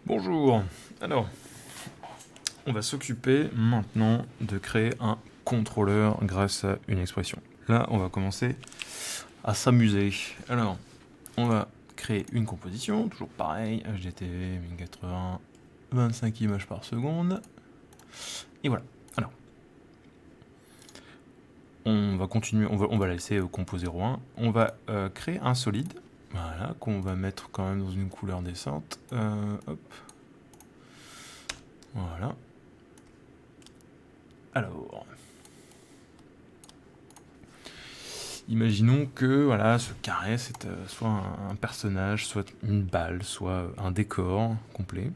Bonjour. Alors, on va s'occuper maintenant de créer un contrôleur grâce à une expression. Là, on va commencer à s'amuser. Alors, on va créer une composition, toujours pareil, HDTV 1080, 25 images par seconde. Et voilà. Alors, on va continuer, on va la laisser compo 01. On va créer un solide, voilà, qu'on va mettre quand même dans une couleur décente. Hop. Voilà. Alors, imaginons que voilà, ce carré, c'est soit un personnage, soit une balle, soit un décor complet.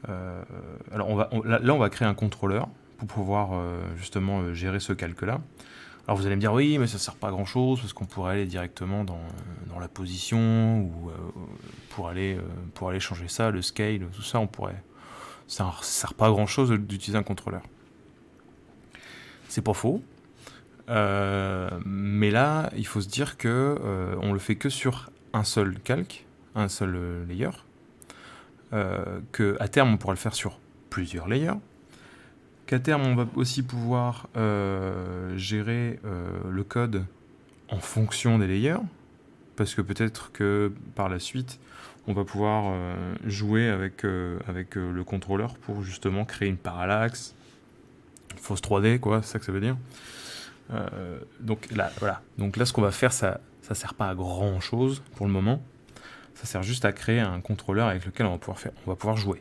Alors là, on va créer un contrôleur pour pouvoir justement gérer ce calque-là. Alors vous allez me dire, oui, mais ça sert pas à grand-chose, parce qu'on pourrait aller directement dans la position, ou pour aller changer ça, le scale, tout ça, on pourrait... Ça sert pas à grand-chose d'utiliser un contrôleur. C'est pas faux. Mais là, il faut se dire que on le fait que sur un seul calque, un seul layer, qu'à terme on pourra le faire sur plusieurs layers, qu'à terme on va aussi pouvoir gérer le code en fonction des layers, parce que peut-être que par la suite on va pouvoir jouer avec le contrôleur pour justement créer une parallaxe, une fausse 3D, quoi, c'est ça que ça veut dire. Donc là, voilà. Donc là, ce qu'on va faire, ça sert pas à grand chose pour le moment. Ça sert juste à créer un contrôleur avec lequel on va pouvoir jouer.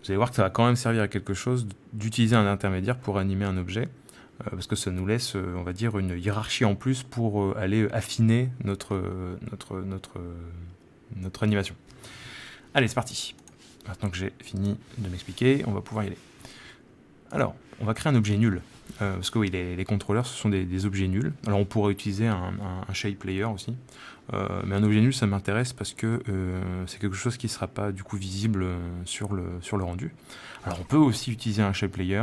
Vous allez voir que ça va quand même servir à quelque chose d'utiliser un intermédiaire pour animer un objet, parce que ça nous laisse, on va dire, une hiérarchie en plus pour aller affiner notre animation. Allez, c'est parti. Maintenant que j'ai fini de m'expliquer, on va pouvoir y aller. Alors, on va créer un objet nul. Parce que oui, les contrôleurs, ce sont des objets nuls. Alors on pourrait utiliser un shape layer aussi. Mais un objet nul, ça m'intéresse parce que c'est quelque chose qui ne sera pas du coup visible sur le rendu. Alors on peut aussi utiliser un shape layer.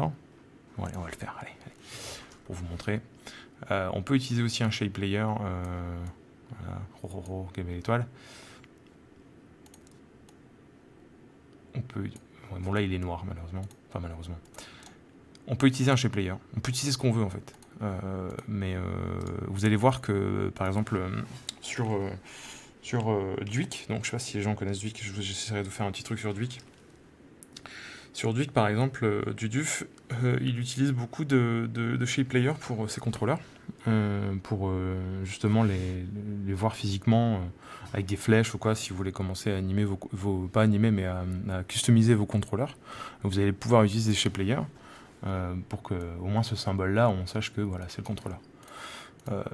Bon, allez, on va le faire, allez, pour vous montrer. On peut utiliser aussi un shape layer. Voilà, quelle belle étoile. On peut... Bon là il est noir malheureusement. Enfin malheureusement. On peut utiliser un shape layer. On peut utiliser ce qu'on veut en fait. Mais vous allez voir que par exemple sur Duik, donc je sais pas si les gens connaissent Duik, j'essaierai de faire un petit truc sur Duik. Sur Duik par exemple, Duduf, il utilise beaucoup de shape layer pour ses contrôleurs, pour justement les voir physiquement avec des flèches ou quoi, si vous voulez commencer à animer pas animer mais à customiser vos contrôleurs. Vous allez pouvoir utiliser des shape layers. Pour que au moins ce symbole là on sache que voilà, c'est le contrôleur.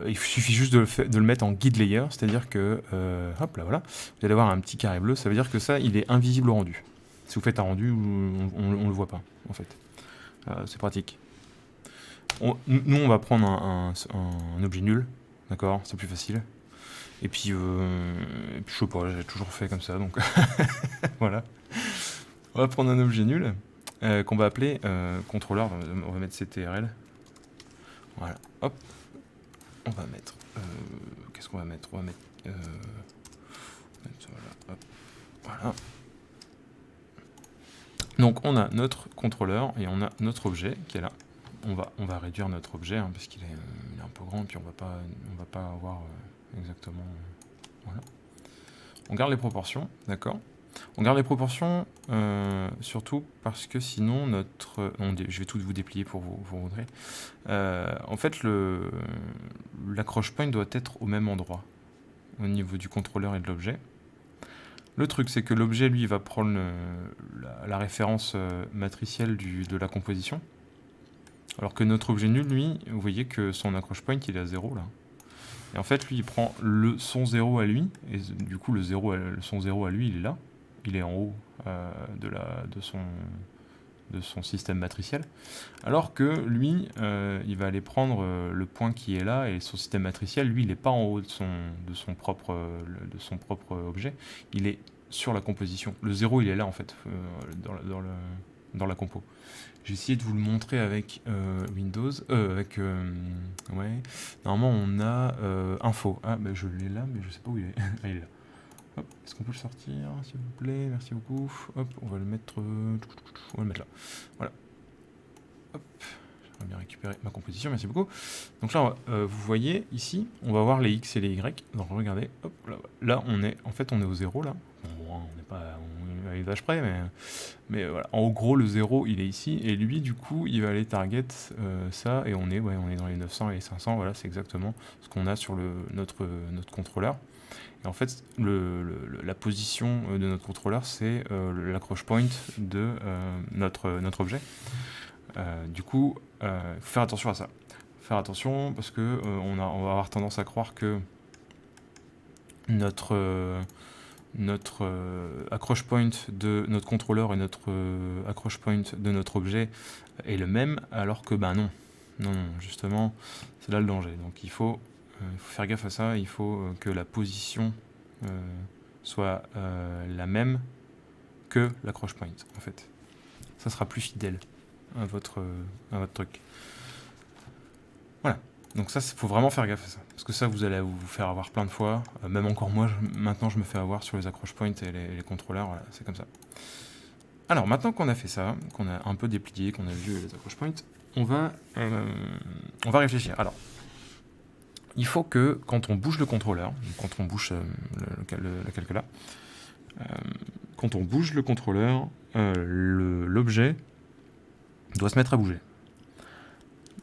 Il suffit juste de le mettre en guide layer, c'est-à-dire que hop là voilà, vous allez avoir un petit carré bleu, ça veut dire que ça il est invisible au rendu. Si vous faites un rendu, on le voit pas en fait. C'est pratique. Nous on va prendre un objet nul, d'accord, c'est plus facile. Et puis je sais pas, j'ai toujours fait comme ça donc voilà. On va prendre un objet nul. Qu'on va appeler contrôleur, on va mettre CTRL. Voilà, hop. On va mettre. Qu'est-ce qu'on va mettre? On va mettre. Voilà, hop. Voilà. Donc on a notre contrôleur et on a notre objet qui est là. On va réduire notre objet hein, parce qu'il est un peu grand et puis on va pas avoir exactement. Voilà. On garde les proportions, d'accord. On garde les proportions surtout parce que sinon je vais tout vous déplier pour vous montrer. En fait, l'accroche point doit être au même endroit au niveau du contrôleur et de l'objet. Le truc, c'est que l'objet, lui, va prendre la référence matricielle de la composition. Alors que notre objet nul, lui, vous voyez que son accroche point, il est à 0 là. Et en fait, lui, il prend son 0 à lui, et du coup, son 0 à lui, il est là. Il est en haut de son système matriciel. Alors que lui, il va aller prendre le point qui est là, et son système matriciel, lui, il n'est pas en haut de son propre objet. Il est sur la composition. Le 0, il est là, en fait, dans la compo. J'ai essayé de vous le montrer avec Windows, ouais. Normalement, on a info. Ah, ben je l'ai là, mais je sais pas où il est. Ah, il est là. Est-ce qu'on peut le sortir, s'il vous plaît? Merci beaucoup. Hop, on va le mettre là. Voilà. Hop, j'aimerais bien récupérer ma composition, merci beaucoup. Donc là, vous voyez ici, on va voir les X et les Y. Donc regardez, hop, là on est au 0 là. Bon, on n'est pas à l'usage près, mais voilà. En gros, le 0 il est ici, et lui du coup il va aller target ça, et on est dans les 900 et les 500. Voilà, c'est exactement ce qu'on a sur notre contrôleur. Et en fait, la position de notre contrôleur, c'est l'accroche point de notre objet. Du coup, il faut faire attention à ça. Faire attention parce que on va avoir tendance à croire que notre accroche point de notre contrôleur et notre accroche point de notre objet est le même, alors que non, justement, c'est là le danger. Donc il faut faire gaffe à ça. Il faut que la position soit la même que l'accroche point, en fait. Ça sera plus fidèle à votre truc. Voilà. Donc ça, il faut vraiment faire gaffe à ça. Parce que ça, vous allez vous faire avoir plein de fois. Même encore moi, maintenant, je me fais avoir sur les accroche points et les contrôleurs. Voilà, c'est comme ça. Alors, maintenant qu'on a fait ça, qu'on a un peu déplié, qu'on a vu les accroche points, on va réfléchir. Alors, il faut que, quand on bouge le contrôleur, quand on bouge le calque là, quand on bouge le contrôleur, l'objet doit se mettre à bouger.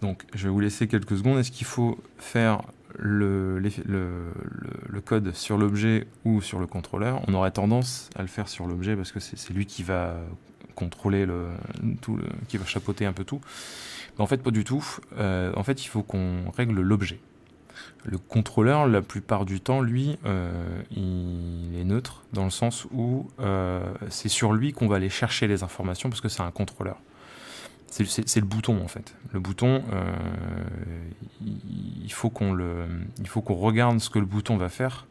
Donc, je vais vous laisser quelques secondes. Est-ce qu'il faut faire le code sur l'objet ou sur le contrôleur? On aurait tendance à le faire sur l'objet parce que c'est lui qui va contrôler qui va chapeauter un peu tout. Mais en fait, pas du tout. En fait, il faut qu'on règle l'objet. Le contrôleur, la plupart du temps, lui, il est neutre dans le sens où c'est sur lui qu'on va aller chercher les informations parce que c'est un contrôleur. C'est le bouton en fait. Le bouton, il faut qu'on regarde ce que le bouton va faire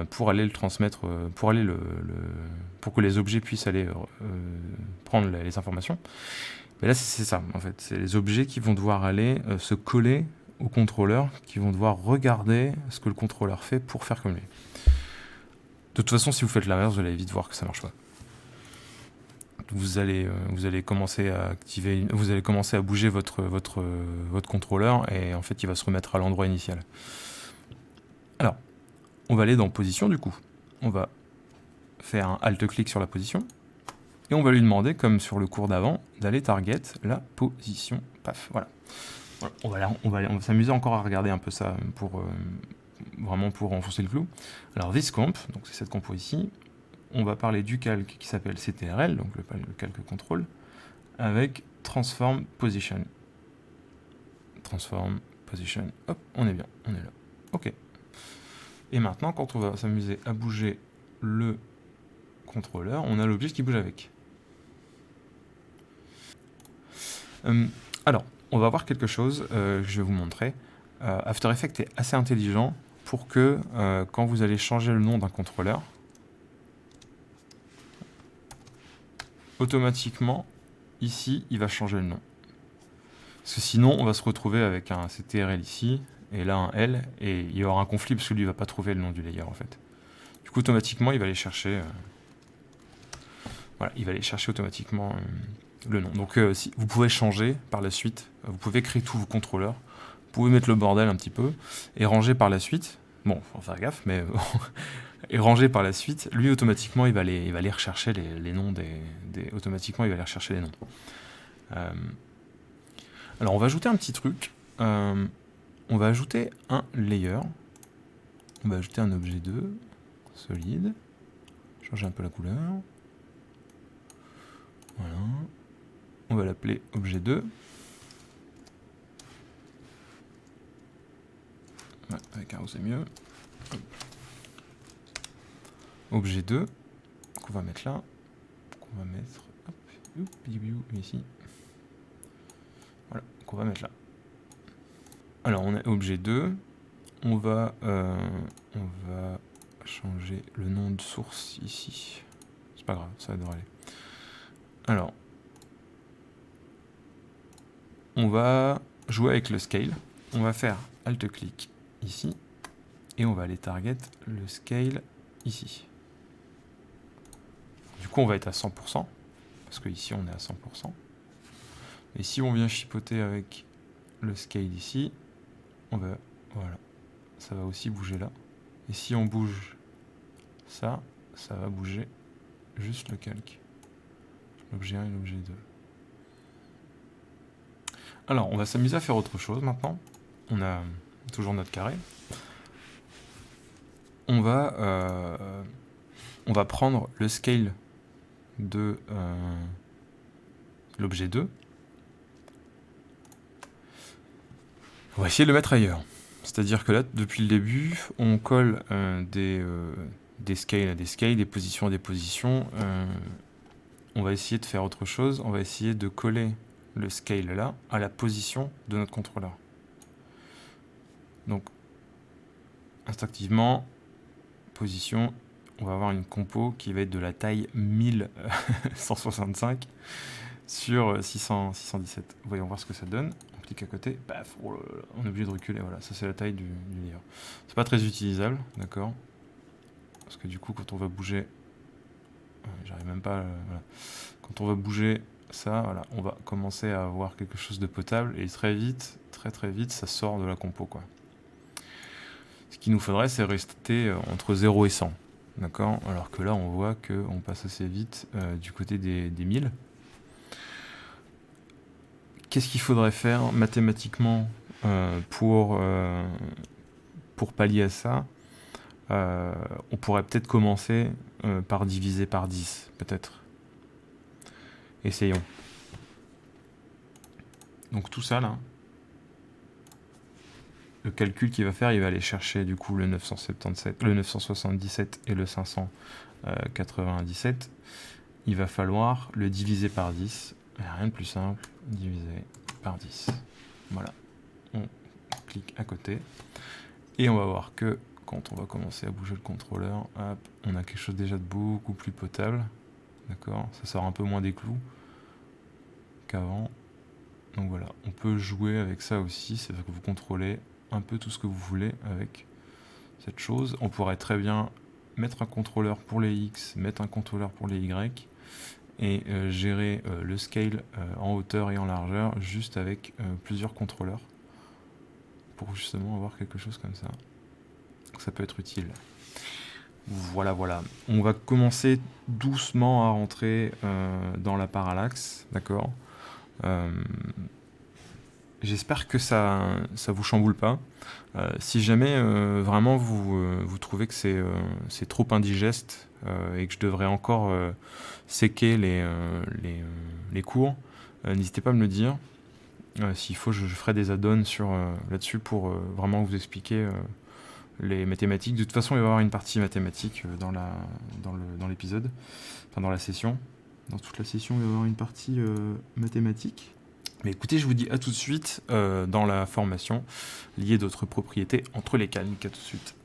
pour aller le transmettre, pour que les objets puissent aller prendre les informations. Mais là, c'est ça en fait. C'est les objets qui vont devoir aller se coller au contrôleur, qui vont devoir regarder ce que le contrôleur fait pour faire comme lui. De toute façon, si vous faites l'inverse, vous allez vite voir que ça marche pas. Vous allez commencer à activer, vous allez commencer à bouger votre contrôleur et en fait il va se remettre à l'endroit initial. Alors, on va aller dans position du coup. On va faire un alt-clic sur la position et on va lui demander, comme sur le cours d'avant, d'aller target la position. Paf, voilà. On va s'amuser encore à regarder un peu ça vraiment pour enfoncer le clou. Alors this comp, donc c'est cette compo ici. On va parler du calque qui s'appelle CTRL, donc le calque contrôle, avec transform position. Transform position. Hop, on est bien, on est là. Ok. Et maintenant, quand on va s'amuser à bouger le contrôleur, on a l'objet qui bouge avec. Alors, on va voir quelque chose que je vais vous montrer. After Effects est assez intelligent pour que quand vous allez changer le nom d'un contrôleur, automatiquement, ici, il va changer le nom. Parce que sinon, on va se retrouver avec un CTRL ici, et là un L, et il y aura un conflit parce que lui, il ne va pas trouver le nom du layer, en fait. Du coup, automatiquement, il va aller chercher... voilà, il va aller chercher automatiquement le nom. Donc, si vous pouvez changer par la suite, vous pouvez créer tous vos contrôleurs, vous pouvez mettre le bordel un petit peu, et ranger par la suite. Bon, faut faire gaffe, mais... et ranger par la suite, lui automatiquement il va aller rechercher les noms automatiquement il va aller rechercher les noms. Alors on va ajouter un petit truc, on va ajouter un layer, on va ajouter un objet 2 solide, changer un peu la couleur, voilà, on va l'appeler objet 2, ouais, avec un O c'est mieux. Objet 2, qu'on va mettre là, qu'on va mettre ici, voilà, qu'on va mettre là. Alors on a objet 2, on va changer le nom de source ici, c'est pas grave, ça devrait aller. Alors, on va jouer avec le scale, on va faire alt-clic ici, et on va aller target le scale ici. coup, on va être à 100%, parce que ici, on est à 100%. Et si on vient chipoter avec le scale ici, on va, voilà, ça va aussi bouger là. Et si on bouge ça, ça va bouger juste le calque. L'objet 1 et l'objet 2. Alors, on va s'amuser à faire autre chose maintenant. On a toujours notre carré. On va prendre le scale de l'objet 2. On va essayer de le mettre ailleurs. C'est-à-dire que là, depuis le début, on colle des scales à des scales, des positions à des positions. On va essayer de faire autre chose. On va essayer de coller le scale là à la position de notre contrôleur. Donc, instinctivement, position, on va avoir une compo qui va être de la taille 1165 sur 617. Voyons voir ce que ça donne. On clique à côté, paf, oh là là, on est obligé de reculer. Voilà, ça c'est la taille du livre. C'est pas très utilisable, d'accord? Parce que du coup, quand on va bouger, j'arrive même pas. Voilà. Quand on va bouger ça, voilà, on va commencer à avoir quelque chose de potable et très vite, très vite, ça sort de la compo, quoi. Ce qu'il nous faudrait, c'est rester entre 0 et 100. D'accord? Alors que là, on voit qu'on passe assez vite du côté des 1000. Qu'est-ce qu'il faudrait faire mathématiquement pour pallier à ça? On pourrait peut-être commencer par diviser par 10, peut-être. Essayons. Donc tout ça, là, le calcul qu'il va faire, il va aller chercher du coup le 977 et le 597. Il va falloir le diviser par 10. Rien de plus simple, diviser par 10. Voilà. On clique à côté. Et on va voir que quand on va commencer à bouger le contrôleur, hop, on a quelque chose déjà de beaucoup plus potable. D'accord? Ça sort un peu moins des clous qu'avant. Donc voilà, on peut jouer avec ça aussi. C'est-à-dire que vous contrôlez un peu tout ce que vous voulez avec cette chose. On pourrait très bien mettre un contrôleur pour les X, mettre un contrôleur pour les Y et gérer le scale en hauteur et en largeur juste avec plusieurs contrôleurs pour justement avoir quelque chose comme ça. Donc ça peut être utile. Voilà, voilà. On va commencer doucement à rentrer dans la parallaxe, d'accord? J'espère que ça vous chamboule pas. Si jamais vraiment vous trouvez que c'est trop indigeste et que je devrais encore séquer les cours, n'hésitez pas à me le dire. S'il faut, je ferai des add-ons là-dessus pour vraiment vous expliquer les mathématiques. De toute façon, il va y avoir une partie mathématique dans l'épisode, enfin dans la session. Dans toute la session, il va y avoir une partie mathématique. Mais écoutez, je vous dis à tout de suite dans la formation liée d'autres propriétés entre les calques. À tout de suite.